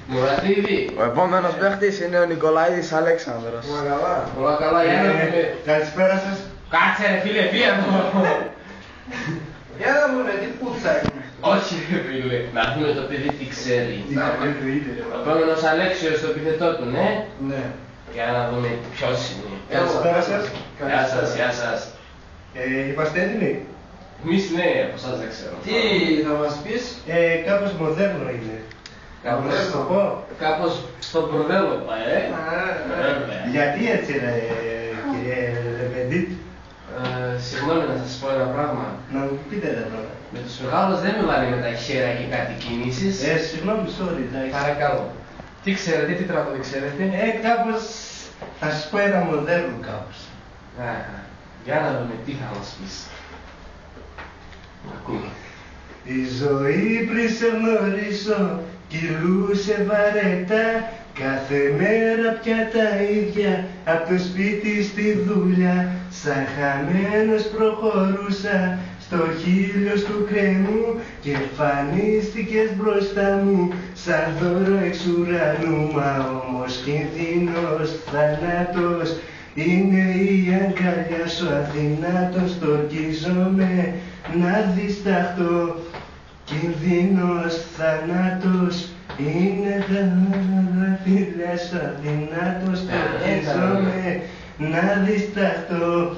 Μουρατίδη. Ο επόμενος παίχτης είναι ο Νικολαίδης Αλέξανδρος. Όλα καλά, για να δούμε. Καλησπέρα σας. Κάτσε ρε φίλε, φύγε εδώ. Για να δούμε τι πούτσα είναι. Όχι ρε φίλε, να δούμε το παιδί τι ξέρει. Ο επόμενος Αλέξιος το επιθετό του, ναι. Ναι. Για να δούμε ποιος είναι. Καλησπέρα σας. Γεια σας, γεια σας. Είμαστε έτοιμοι. Εμείς ναι, από εσάς δεν ξέρω. Τι θα μας πεις? Κάπως μοντέρνο είναι. Κάπως Να το πω. Κάπως στο μπουρδέλο πάει, Βέβαια. Γιατί έτσι ρε κύριε Λεπεντίτ. Συγγνώμη να σας πω ένα πράγμα. Να μου πείτε ρε τώρα. Με τους μεγάλους δεν μιλάνε με τα χέρια και κάτι κινήσεις. Συγγνώμη, sorry. εντάξει. Παρακαλώ. Τι ξέρετε, τι τραγούδι ξέρετε? Κάπως θα σας πω ένα μοντέρνο κάπως. Για να δούμε τι θα μας πεις. Ακούμε. Η ζωή πριν σε γνωρίσω κυλούσε βαρετά. Κάθε μέρα πια τα ίδια, απ' το σπίτι στη δουλειά. Σαν χαμένος προχωρούσα στο χείλος του κρέμου και εμφανίστηκες μπροστά μου σαν δώρο εξ ουρανού. Μα όμως κινδύνος, θάνατος είναι η αγκαλιά σου αδυνάτος. Στορκίζομαι να δισταχτώ. Κινδύνος, θάνατος είναι τα φιλιά σου αδυνάτος. Στορκίζομαι να δισταχτώ.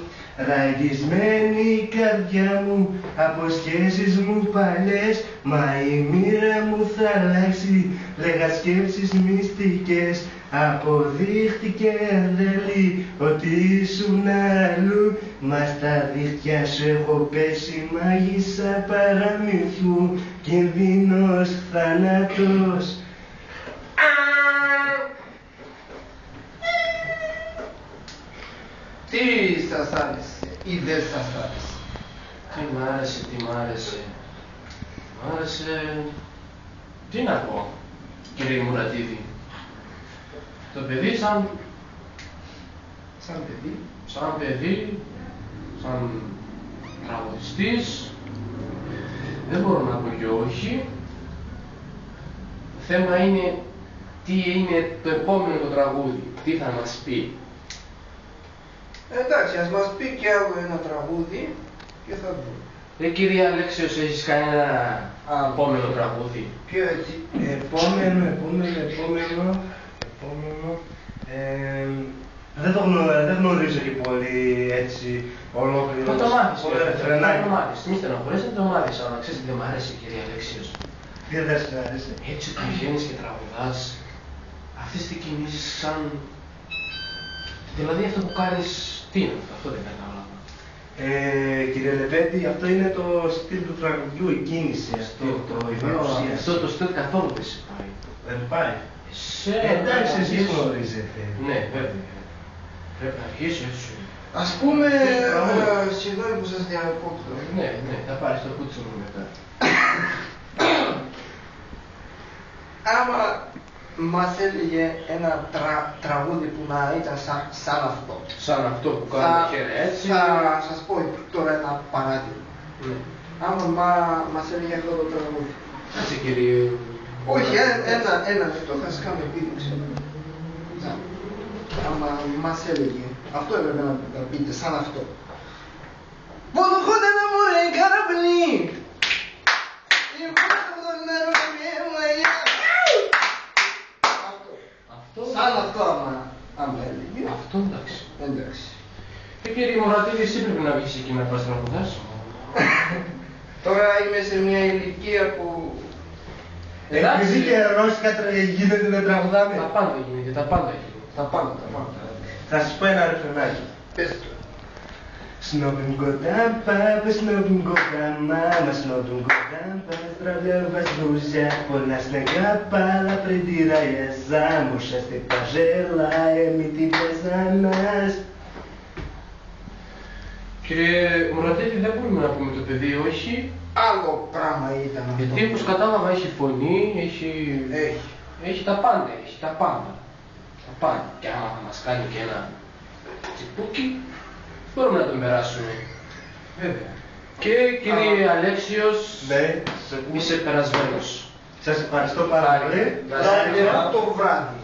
Ραγισμένη η καρδιά μου από σχέσεις μου παλιές. Μα η μοίρα μου θα αλλάξει, λέγα σκέψεις μυστικές. Αποδείχτηκε εν τέλει ότι ήσουν αλλού. Μα στα δίχτυα σου έχω πέσει μάγισσα παραμύθιου. Κινδύνος, θάνατος. Τι σας άρεσε ή δεν σας άρεσε? Τι μ' άρεσε, τι μ' άρεσε. Μ' άρεσε... Τι να πω, κύριε Μουρατίδη. Το παιδί σαν παιδί, σαν τραγουδιστής, δεν μπορώ να πω και όχι. Το θέμα είναι τι είναι το επόμενο το τραγούδι, τι θα μας πει. Εντάξει, ας μας πει και άλλο ένα τραγούδι και θα δούμε. Κύριε Αλέξιος, έχεις κανένα επόμενο τραγούδι? Ποιο έτσι? Επόμενο. Δεν γνωρίζω και πολύ έτσι ολόκληρο. Θα το μάθεις, φρενάκι. θα το μάθεις. Μη στενοχωρείς, θα το μάθεις, αλλά ξέρεις τι δεν μ' άρεσε, κύριε Αλέξιος. Τι δεν σου άρεσε? Έτσι που πηγαίνεις και τραγουδάς, αυτές τις κινήσεις σαν... Δηλαδή αυτό που κάνεις, τι είναι αυτό δεν κατάλαβα. Κύριε Λεπέντη, αυτό είναι το στυλ του τραγουδιού, η κίνηση, Αυτό το στυλ καθόλου δεν σε πάει. Δεν πάει. Εντάξει, εσείς γνωρίζετε. Ναι, βέβαια. Πρέπει να αρχίσει έτσι. Ας πούμε, συγγνώμη που σας διακόπτω. Ναι, θα πάρεις το πούτσο μου μετά. Άμα μας έλεγε ένα τραγούδι που να ήταν σαν αυτό. Σαν αυτό που κάνουμε χέρια έτσι. Θα σας πω τώρα ένα παράδειγμα. Ναι. Άμα μας έλεγε αυτό το τραγούδι. Κάτσε κύριε. Όχι, ένα λεπτό, θα σας κάνω επίδειξη. Άμα μας έλεγε, αυτό έπρεπε να πείτε, σαν αυτό. Βοδοχόντα να μου ρε καραμπλή. Αυτό. Σαν αυτό άμα έλεγε. Αυτό εντάξει. Εντάξει. Κύριε Μουρατίδη, εσύ πρέπει να βγεις εκεί να πας τραγουδάς. Τώρα είμαι σε μια ηλικία που... Επειδή και ρώσικα γίνεται να τραγουδάμε. Τα πάντα γίνεται, τα πάντα γίνεται. Τα πάντα. Θα σας πω ένα ρεφρενάκι. Πες το. Snowing goddamn papa, snowing goddamn mama, snowing goddamn поздравляю друзья. Πολλά снега пала, придирая замуж, а ты пожелаем и тебе за нас. Κύριε Μουρατίδη, δεν μπορούμε να πούμε το παιδί όχι. Άλλο πράγμα ήταν αυτό. Γιατί όπως κατάλαβα έχει φωνή, έχει τα πάντα, Τα πάντα. Και άμα θα μας κάνει και ένα τσιπούκι, μπορούμε να τον περάσουμε. Βέβαια. Και κύριε Αλέξιος, Ναι, είσαι περασμένος. Σας ευχαριστώ πάρα πολύ. Να είστε καλά. Το βράδυ.